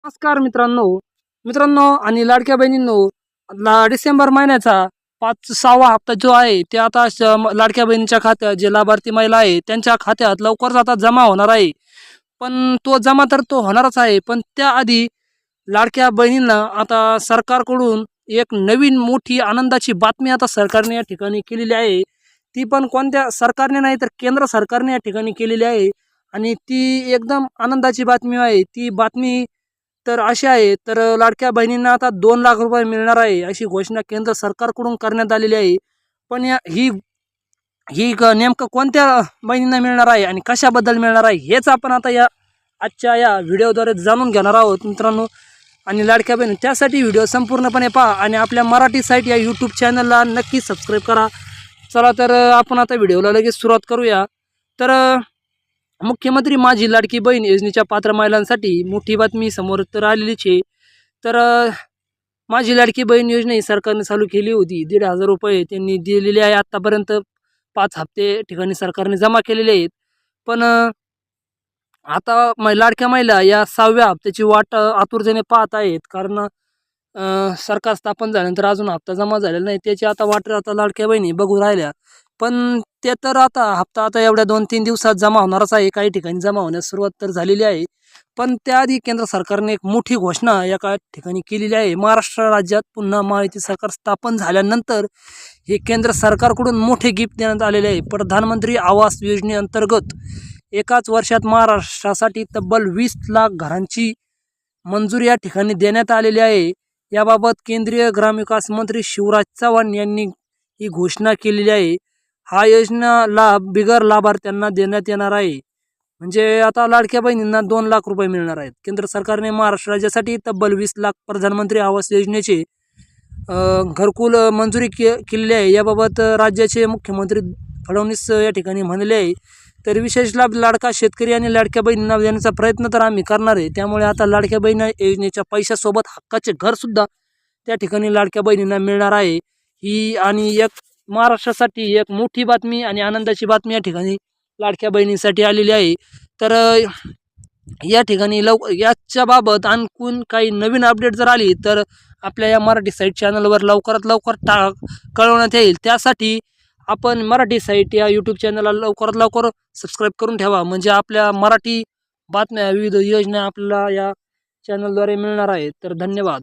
नमस्कार मित्रांनो आणि लाडक्या बहिणींनो, डिसेंबर महिन्याचा 6वा हप्ता जो आहे ते आता लाडक्या बहिणीच्या खात्यात जे लाभार्थी महिला आहे त्यांच्या खात्यात लवकरच आता जमा होणार आहे. पण तो जमा तर तो होणारच आहे, पण त्याआधी लाडक्या बहिणींना आता सरकारकडून एक नवीन मोठी आनंदाची बातमी आता सरकारने या ठिकाणी केलेली आहे. ती पण कोणत्या सरकारने नाही तर केंद्र सरकारने या ठिकाणी केलेली आहे आणि ती एकदम आनंदाची बातमी आहे. ती बातमी तर अशी आहे, तर लाडक्या बहिणींना आता 2 लाख रुपये मिळणार आहे अशी घोषणा केंद्र सरकारकडून करण्यात आलेली आहे. पण ही ही नेमकं कोणत्या बहिणींना मिळणार आहे आणि कशाबद्दल मिळणार आहे हेच आपण आता आजच्या या व्हिडिओद्वारे जाणून घेणार आहोत मित्रांनो. आणि लाडक्या बहिणी त्यासाठी व्हिडिओ संपूर्णपणे पहा आणि आपल्या मराठी साईट या यूट्यूब चॅनलला नक्की सबस्क्राईब करा. चला तर आपण आता व्हिडिओला लगेच सुरुवात करूया. तर मुख्यमंत्री माझी लाडकी बहीण योजनेच्या पात्र महिलांसाठी मोठी बातमी समोर तर आलेलीच आहे. तर माझी लाडकी बहीण योजना ही सरकारने चालू केली होती. 1,500 रुपये त्यांनी दिलेले आहे. आत्तापर्यंत 5 हप्ते ठिकाणी सरकारने जमा केलेले आहेत. पण आता लाडक्या महिला या 6व्या हप्त्याची वाट आतुरतेने पाहत आहेत. कारण सरकार स्थापन झाल्यानंतर अजून हप्ता जमा झालेला नाही, त्याची आता वाट आता लाडक्या बहिणी बघू राहिल्या. पण ते तर आता हप्ता आता एवढ्या 2-3 दिवसात जमा होणारच आहे. काही ठिकाणी जमा होण्यास सुरुवात तर झालेली आहे. पण त्याआधी केंद्र सरकारने एक मोठी घोषणा एका ठिकाणी केलेली आहे. महाराष्ट्र राज्यात पुन्हा महायुती सरकार स्थापन झाल्यानंतर हे केंद्र सरकारकडून मोठे गिफ्ट देण्यात आलेले आहे. प्रधानमंत्री आवास योजनेअंतर्गत एकाच वर्षात महाराष्ट्रासाठी तब्बल 20 लाख घरांची मंजुरी या ठिकाणी देण्यात आलेली आहे. याबाबत केंद्रीय ग्रामविकास मंत्री शिवराज चव्हाण यांनी ही घोषणा केलेली आहे. हा योजना लाभ बिगर लाभार्थ्यांना देण्यात येणार आहे. म्हणजे आता लाडक्या बहिणींना 2 लाख रुपये मिळणार आहेत. केंद्र सरकारने महाराष्ट्र राज्यासाठी तब्बल 20 लाख प्रधानमंत्री आवास योजनेचे घरकुल मंजुरी केलेली आहे. याबाबत राज्याचे मुख्यमंत्री फडणवीस या ठिकाणी म्हणले आहे. तर विशेष लाभ लाडका शेतकरी आणि लाडक्या बहिणींना देण्याचा प्रयत्न तर आम्ही करणार आहे. त्यामुळे आता लाडक्या बहिणी योजनेच्या पैशासोबत हक्काचे घरसुद्धा त्या ठिकाणी लाडक्या बहिणींना मिळणार आहे. ही आणि एक महाराष्ट्रासाठी एक मोठी बातमी आणि आनंदाची बातमी या ठिकाणी लाडक्या बहिणींसाठी आलेली आहे. तर या ठिकाणी याच्या बाबत आणखून काही नवीन अपडेट जर आली तर आपल्या या मराठी साईट चॅनलवर लवकरात लवकर कळवण्यात येईल. त्यासाठी आपण मराठी साईट या यूट्यूब चॅनलला लवकरात लवकर सबस्क्राईब करून ठेवा. म्हणजे आपल्या मराठी बातम्या विविध योजना आपल्याला या चॅनलद्वारे मिळणार आहेत. तर धन्यवाद.